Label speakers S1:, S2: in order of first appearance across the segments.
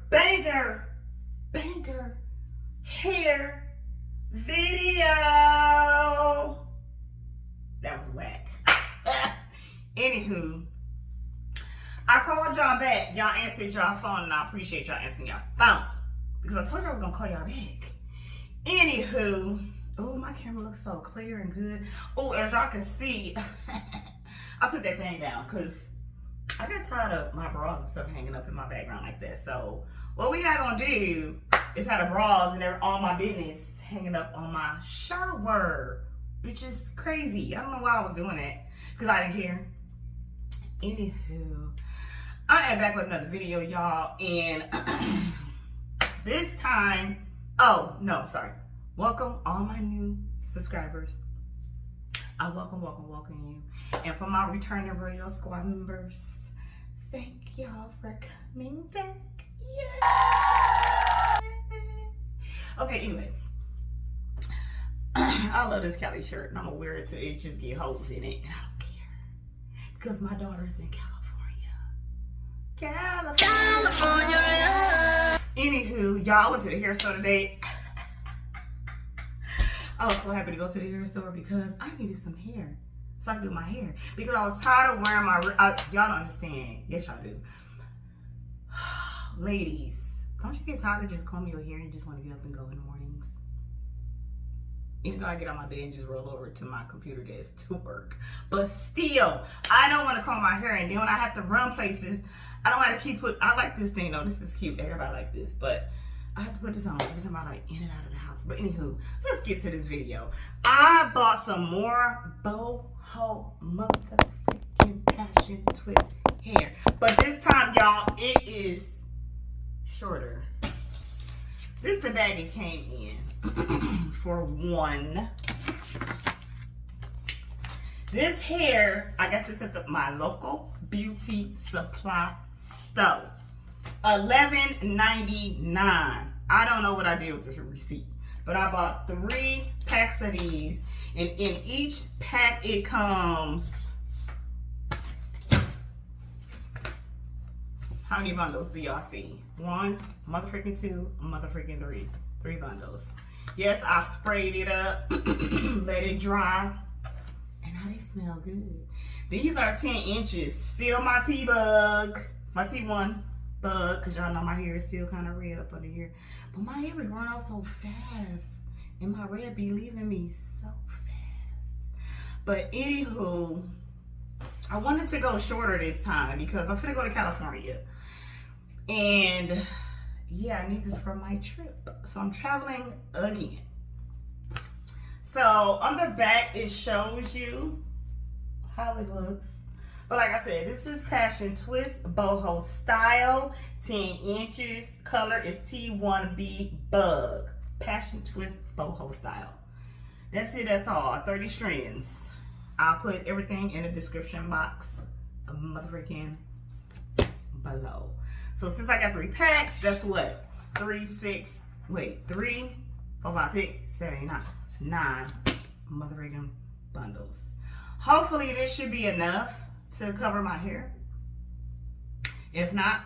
S1: banger hair video. That was whack. Anywho, I called y'all back. Y'all answered y'all phone, and I appreciate y'all answering y'all phone because I told you I was gonna call y'all back. Anywho, oh, my camera looks so clear and good. Oh, as y'all can see, I took that thing down because I got tired of my bras and stuff hanging up in my background like that. So what we not gonna do is have the bras and all my business hanging up on my shower, which is crazy. I don't know why I was doing that because I didn't care. Anywho, I am back with another video, y'all, and this time, oh no, sorry. Welcome all my new subscribers. I welcome you. And for my returning Royal Squad members, thank y'all for coming back. Yeah. Okay, anyway. I love this Cali shirt, and I'm gonna wear it till it just get holes in it. And I don't care. Because my daughter's in California. California. Anywho, y'all went to the hair store today. I was so happy to go to the hair store because I needed some hair so I could do my hair. Because I was tired of wearing my, y'all don't understand. Yes, y'all do. Ladies, don't you get tired of just combing your hair and you just want to get up and go in the mornings? Even though I get on my bed and just roll over to my computer desk to work. But still, I don't want to comb my hair. And then when I have to run places, I don't have to keep I like this thing though. This is cute. Everybody like this. But I have to put this on every time I like in and out of the house. But anywho, let's get to this video. I bought some more Boho motherfucking passion twist hair. But this time, y'all, it is shorter. This is the bag it came in for one. This hair, I got this at my local beauty supply store. $11.99. I don't know what I did with the receipt, but I bought 3 packs of these, and in each pack it comes, how many bundles do y'all see? 1, motherfucking 2, motherfucking 3. 3 bundles. Yes, I sprayed it up, let it dry, and now they smell good. These are 10 inches. Still my T-bug, my T1 bug, because y'all know my hair is still kind of red up under here. But my hair be growing out so fast, and my red be leaving me so fast. But anywho, I wanted to go shorter this time because I'm finna go to California. And yeah, I need this for my trip. So I'm traveling again. So on the back, it shows you how it looks. But like I said, this is Passion Twist Boho style, 10 inches. Color is T1B Bug. Passion Twist Boho style. That's it, that's all. 30 strands. I'll put everything in the description box, motherfucking below. So since I got 3 packs, that's what? 3, 4, 5, 6, 7, 8, 9 motherfucking bundles. Hopefully this should be enough to cover my hair. If not,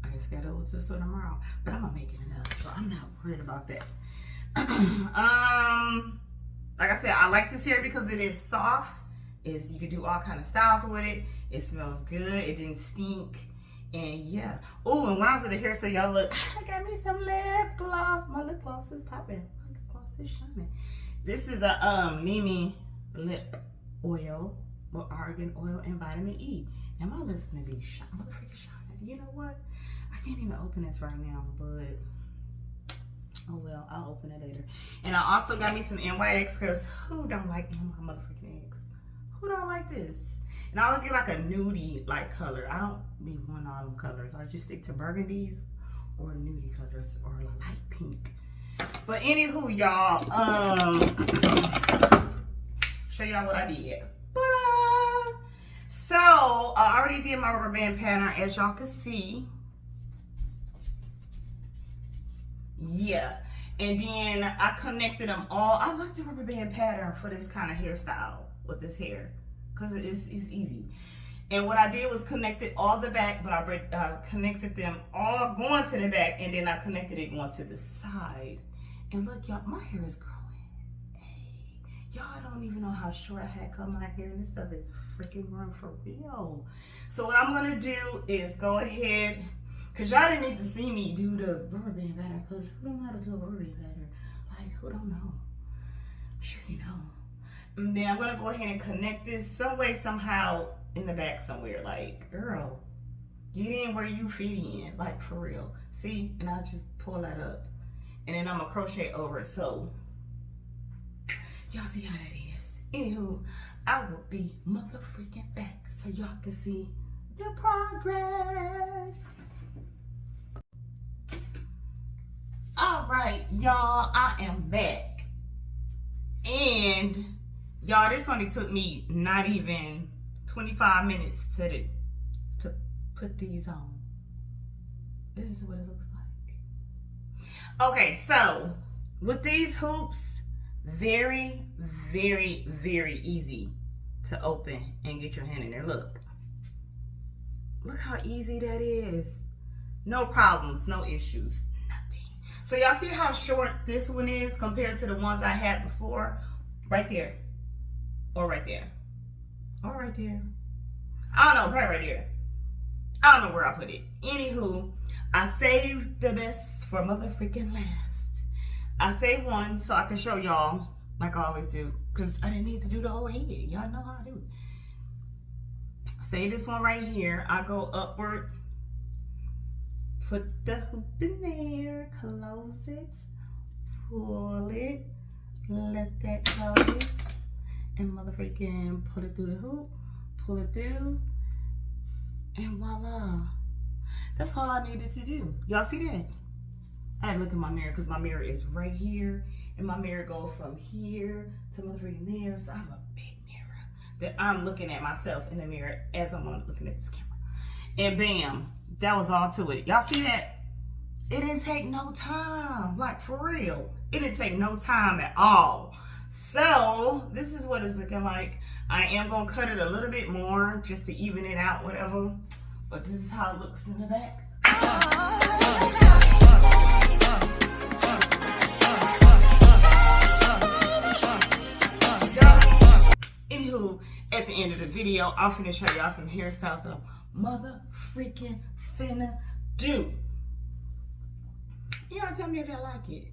S1: I guess I gotta go to the store tomorrow. But I'm gonna make it enough, so I'm not worried about that. Like I said, I like this hair because it is soft. You can do all kind of styles with it. It smells good. It didn't stink. And yeah. Oh, and when I was at the hair store, y'all look, I got me some lip gloss. My lip gloss is popping. My lip gloss is shining. This is a Nimi lip oil with argan oil and vitamin E. And my lips gonna be shining. Motherfucking shining. You know what? I can't even open this right now, but oh well, I'll open it later. And I also got me some NYX because who don't like my motherfucking eggs? Who don't like this? And I always get like a nudie like color. I don't be one all them colors. I just stick to burgundies or nudie colors or light pink. But anywho, y'all, show y'all what I did. So I already did my rubber band pattern, as y'all can see. Yeah, and then I connected them all. I like the rubber band pattern for this kind of hairstyle with this hair because it's easy. And what I did was connected all the back, but I connected them all going to the back, and then I connected it going to the side. And look, y'all, my hair is growing. Hey, y'all don't even know how short I had cut my hair, and this stuff is freaking growing for real. So what I'm gonna do is go ahead, cause y'all didn't need to see me do the rubber band pattern, cause who don't know how to do a rubber band pattern? Like, who don't know? I'm sure you know. And then I'm gonna go ahead and connect this some way, somehow, in the back somewhere. Like, girl, get in where you fit in, like, for real. See? And I'll just pull that up, and then I'm gonna crochet over it. So y'all see how that is. Anywho, I will be motherfreaking back so y'all can see the progress. All right, y'all, I am back. And y'all, this only took me not even 25 minutes to put these on. This is what it looks like. Okay, so with these hoops, very, very, very easy to open and get your hand in there. Look how easy that is. No problems, no issues, nothing. So y'all see how short this one is compared to the ones I had before? Right there, or right there, or right there. I don't know, right there. I don't know where I put it. Anywho, I saved the best for motherfreaking last. I saved one so I can show y'all, like I always do, because I didn't need to do the whole head. Y'all know how I do it. Save this one right here. I go upward, put the hoop in there, close it, pull it, let that go, and motherfreaking put it through the hoop, pull it through, and voila. That's all I needed to do. Y'all see that? I had to look in my mirror because my mirror is right here, and my mirror goes from here to motherfreaking there. So I have a big mirror that I'm looking at myself in the mirror as I'm looking at this camera. And bam, that was all to it. Y'all see that? It didn't take no time, like for real. It didn't take no time at all. So this is what it's looking like. I am gonna cut it a little bit more just to even it out, whatever. But this is how it looks in the back. Anywho, at the end of the video, I'm finna show y'all some hairstyles that I'm mother freaking finna do. Y'all tell me if y'all like it.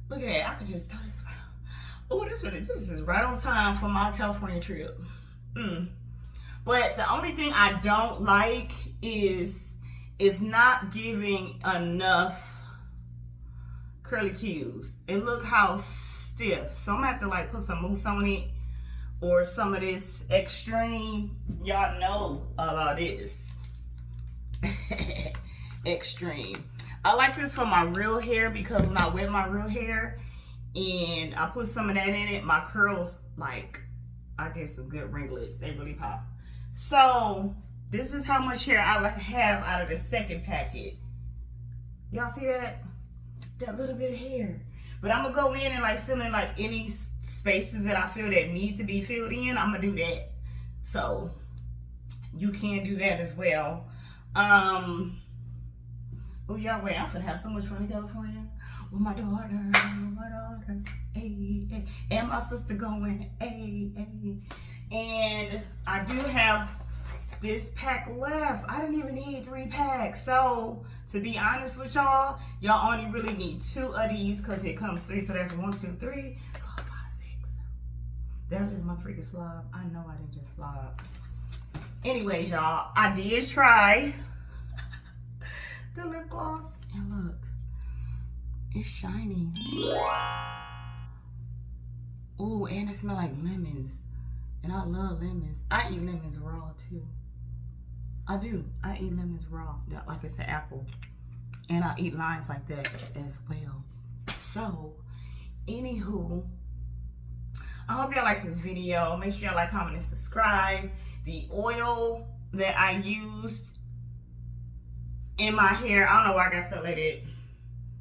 S1: Look at that. I could just throw this around. Oh, this is right on time for my California trip. But the only thing I don't like is it's not giving enough curly cues. And look how stiff. So I'm gonna have to like put some mousse on it or some of this extreme. Y'all know about this. Extreme. I like this for my real hair because when I wet my real hair and I put some of that in it, my curls, like, I get some good ringlets. They really pop. So this is how much hair I have out of the second packet. Y'all see that? That little bit of hair. But I'm gonna go in and like fill in like any spaces that I feel that need to be filled in. I'm gonna do that. So you can do that as well. Oh, y'all, wait, I'm finna have so much fun in California with my daughter, hey, hey, and my sister going, hey, hey. And I do have this pack left. I didn't even need 3 packs. So, to be honest with y'all, y'all only really need 2 of these because it comes 3. So, that's 1, 2, 3, 4, 5, 6. That's just my freaking slob. I know I didn't just slob. Anyways, y'all, I did try the lip gloss, and look, it's shiny. Ooh, and it smells like lemons, and I love lemons. I eat lemons raw too. I do. I eat lemons raw, like it's an apple, and I eat limes like that as well. So, anywho, I hope y'all like this video. Make sure y'all like, comment, and subscribe. The oil that I used in my hair, I don't know why I got stuck like that.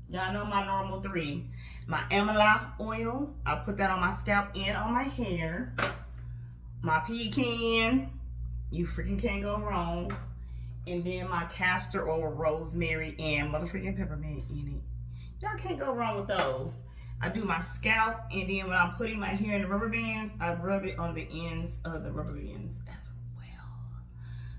S1: Y'all know my normal 3. My amla oil, I put that on my scalp and on my hair. My pecan, You freaking can't go wrong. And then my castor oil, rosemary, and motherfucking peppermint in it. Y'all can't go wrong with those. I do my scalp, and then when I'm putting my hair in the rubber bands, I rub it on the ends of the rubber bands as well.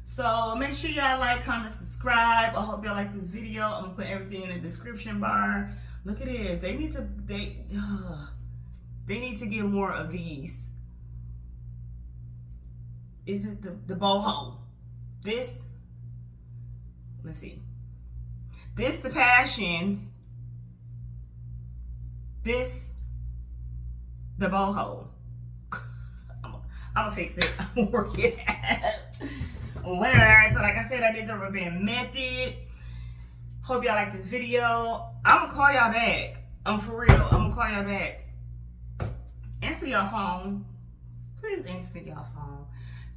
S1: So make sure y'all like, comment, subscribe. I hope y'all like this video. I'm gonna put everything in the description bar. Look at this. They need to get more of these. Is it the boho? This, let's see. This the passion. This the boho. I'm gonna fix it. I'm gonna work it out. Whatever. So like I said, I did the rubber band method. Hope y'all like this video. I'm gonna call y'all back. For real. I'm gonna call y'all back. Answer your phone. Please answer your phone.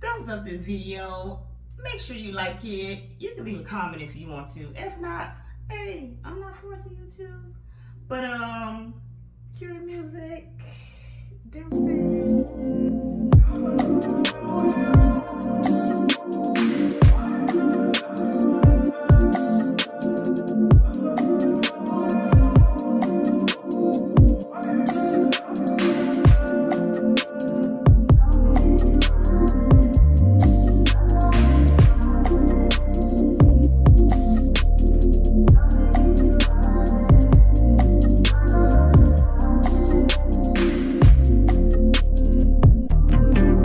S1: Thumbs up this video. Make sure you like it. You can leave a comment if you want to. If not, hey, I'm not forcing you to. But cue the music. Deuces.